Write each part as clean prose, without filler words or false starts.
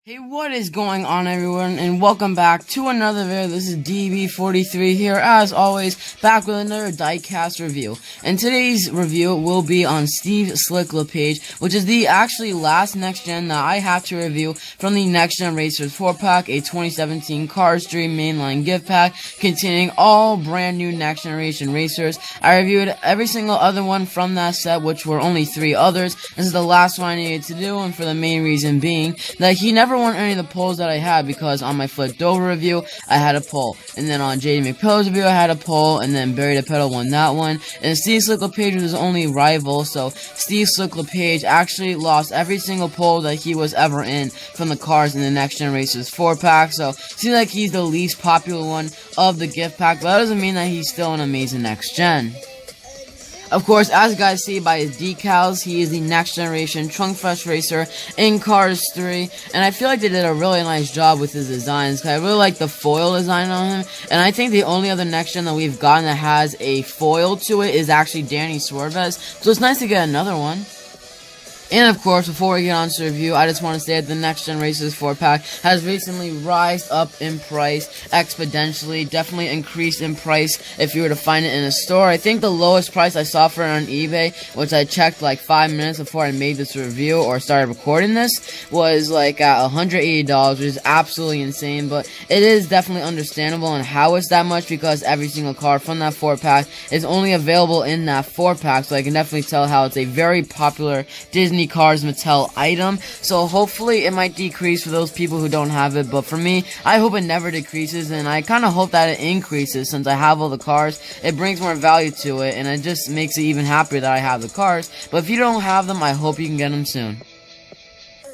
Hey, what is going on, everyone, and welcome back to another video. This is DB43 here, as always, back with another Diecast review. And today's review will be on Steve Slick Lapage, which is the actually last next-gen that I have to review from the Next Gen Racers 4-pack, a 2017 Cars Dream mainline gift pack containing all brand new next generation racers. I reviewed every single other one from that set, which were only 3 others. This is the last one I needed to do, and for the main reason being that he never won any of the polls that I had, because on my flipped over review I had a poll, and then on JD McPill's review I had a poll, and then Barry the Pedal won that one, and Steve Slick Lapage was his only rival. So Steve Slick Lapage actually lost every single poll that he was ever in from the cars in the Next Gen Racers 4-pack, so seems like he's the least popular one of the gift pack, but that doesn't mean that he's still an amazing next gen. Of course, as you guys see by his decals, he is the next generation Trunk Fresh Racer in Cars 3, and I feel like they did a really nice job with his designs, because I really like the foil design on him, and I think the only other next gen that we've gotten that has a foil to it is actually Danny Suarez, so it's nice to get another one. And of course, before we get on to the review, I just want to say that the Next Gen Racers 4-pack has recently rised up in price exponentially, definitely increased in price if you were to find it in a store. I think the lowest price I saw for it on eBay, which I checked like 5 minutes before I made this review or started recording this, was like at $180, which is absolutely insane, but it is definitely understandable on how it's that much, because every single car from that 4-pack is only available in that 4-pack, so I can definitely tell how it's a very popular Disney Cars Mattel item. So hopefully it might decrease for those people who don't have it, but for me, I hope it never decreases, and I kind of hope that it increases. Since I have all the cars, it brings more value to it, and it just makes it even happier that I have the cars. But if you don't have them, I hope you can get them soon.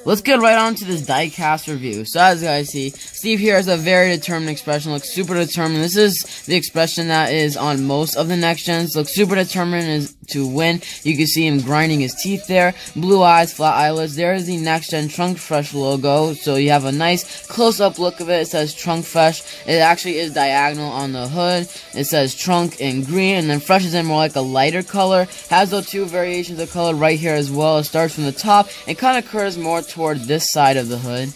Let's get right on to this Diecast review. So as you guys see, Steve here has a very determined expression, looks super determined. This is the expression that is on most of the next gens. Looks super determined is to win. You can see him grinding his teeth there. Blue eyes, flat eyelids. There is the Next Gen Trunk Fresh logo. So you have a nice close-up look of it. It says Trunk Fresh. It actually is diagonal on the hood. It says Trunk in green, and then Fresh is in more like a lighter color. Has those 2 variations of color right here as well. It starts from the top and kind of curves more toward this side of the hood.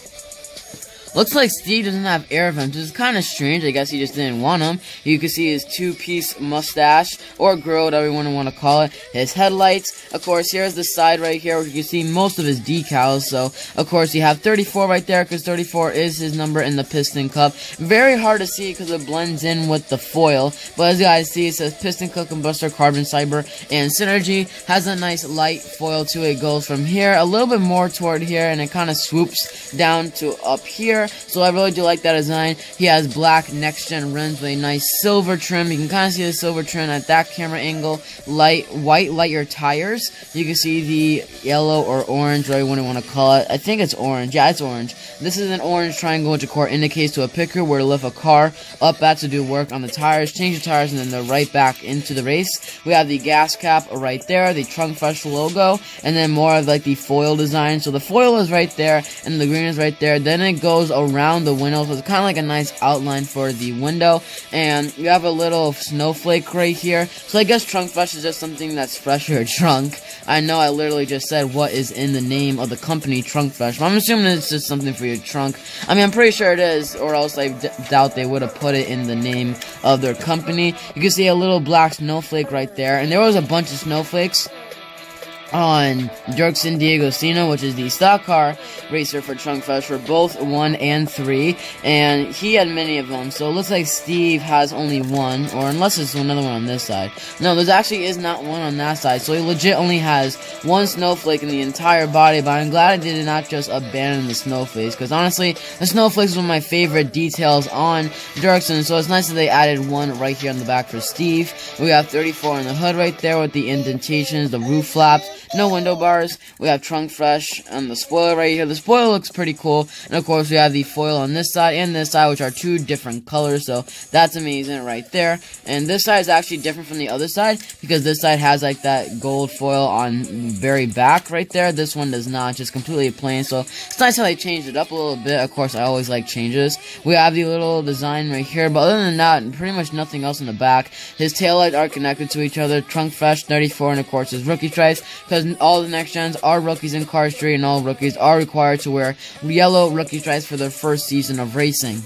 Looks like Steve doesn't have air vents, which is kind of strange. I guess he just didn't want them. You can see his 2-piece mustache, or grill, whatever you want to call it. His headlights. Of course, here's the side right here where you can see most of his decals. So, of course, you have 34 right there, because 34 is his number in the piston cup. Very hard to see because it blends in with the foil. But as you guys see, it says Piston Cup Combustor, Carbon Cyber, and Synergy. Has a nice light foil to it. It goes from here a little bit more toward here, and it kind of swoops down to up here. So I really do like that design. He has black next gen rims with a nice silver trim. You can kind of see the silver trim at that camera angle. Lighter tires. You can see the yellow or orange, whatever you want to call it. I think it's orange. Yeah, it's orange. This is an orange triangle which, of course, indicates to a picker where to lift a car up at to do work on the tires, change the tires, and then they're right back into the race. We have the gas cap right there, the Trunk Fresh logo, and then more of like the foil design. So the foil is right there, and the green is right there. Then it goes around the window, so it's kind of like a nice outline for the window, and you have a little snowflake right here. So I guess Trunk Fresh is just something that's fresh for your trunk. I know I literally just said what is in the name of the company, Trunk Fresh, but I'm assuming it's just something for your trunk. I mean, I'm pretty sure it is, or else I doubt they would have put it in the name of their company. You can see a little black snowflake right there, and there was a bunch of snowflakes on Dirksen Diegosino, which is the stock car racer for Trunk Fresh for both 1 and 3, and he had many of them. So it looks like Steve has only 1, or unless it's another one on this side. No, there actually is not one on that side, so he legit only has 1 snowflake in the entire body. But I'm glad I did not just abandon the snowflakes, because honestly, the snowflakes is one of my favorite details on Dirksen, so it's nice that they added 1 right here on the back for Steve. We have 34 on the hood right there with the indentations, the roof flaps. No window bars. We have Trunk Fresh on the spoiler right here. The spoiler looks pretty cool. And of course, we have the foil on this side and this side, which are 2 different colors. So that's amazing right there. And this side is actually different from the other side, because this side has like that gold foil on very back right there. This one does not, just completely plain. So it's nice how they changed it up a little bit. Of course, I always like changes. We have the little design right here, but other than that, pretty much nothing else in the back. His taillights are connected to each other. Trunk Fresh 34, and of course his rookie stripes, because because all the next gens are rookies in Cars 3, and all rookies are required to wear yellow rookie stripes for their first season of racing.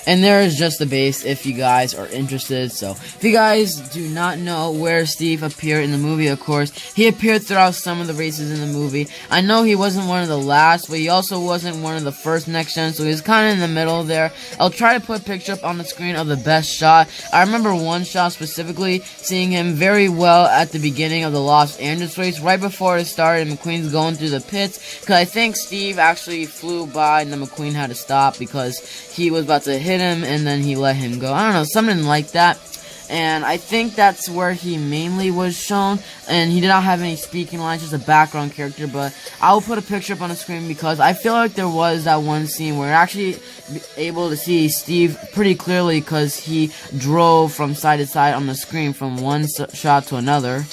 And there is just the base if you guys are interested. So, if you guys do not know where Steve appeared in the movie, of course, he appeared throughout some of the races in the movie. I know he wasn't one of the last, but he also wasn't one of the first next gen, so he was kind of in the middle there. I'll try to put a picture up on the screen of the best shot. I remember one shot specifically, seeing him very well at the beginning of the Los Angeles race, right before it started, and McQueen's going through the pits, because I think Steve actually flew by, and then McQueen had to stop, because he was about to hit him, and then he let him go. I don't know, something like that. And I think that's where he mainly was shown, and he did not have any speaking lines, just a background character. But I'll put a picture up on the screen, because I feel like there was that one scene where you're actually able to see Steve pretty clearly, because he drove from side to side on the screen from one shot to another.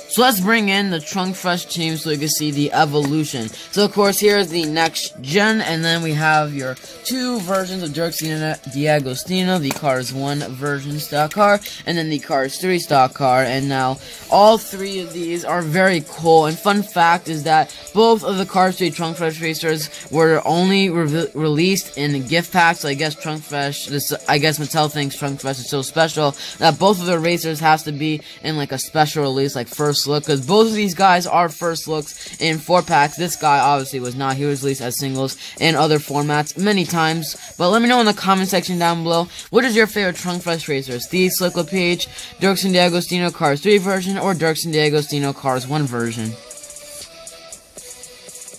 So let's bring in the Trunk Fresh team so you can see the evolution. So of course, here's the next gen, and then we have your two versions of Dirk D'Agostino, the Cars 1 version stock car, and then the Cars 3 stock car. And now, all three of these are very cool. And fun fact is that both of the Cars 3 Trunk Fresh racers were only released in gift packs. So I guess I guess Mattel thinks Trunk Fresh is so special that both of the racers has to be in like a special release, like first look, because both of these guys are first looks in 4-packs. This guy obviously was not. He was released as singles in other formats many times. But let me know in the comment section down below, what is your favorite Trunk Fresh racer? Steve Slick Lapage, Dirk D'Agostino Cars 3 version, or Dirk D'Agostino Cars 1 version?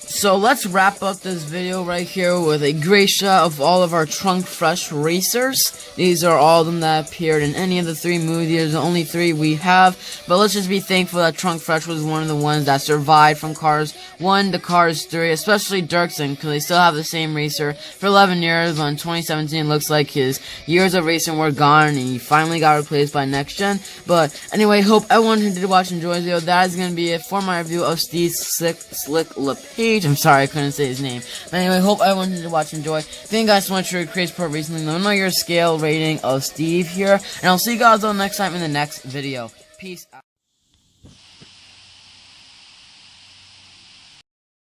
So let's wrap up this video right here with a great shot of all of our Trunk Fresh racers. These are all of them that appeared in any of the 3 movies. There's the only 3 we have, but let's just be thankful that Trunk Fresh was one of the ones that survived from Cars 1 to Cars 3, especially Dirksen, because they still have the same racer for 11 years, but in 2017 looks like his years of racing were gone, and he finally got replaced by Next Gen. But anyway, hope everyone who did watch enjoyed the video. That is going to be it for my review of Steve Slick Lapage. I'm sorry, I couldn't say his name. But anyway, hope everyone did watch and enjoy. Thank you guys so much for your crazy support recently. Let me know your scale rating of Steve here. And I'll see you guys all next time in the next video. Peace out.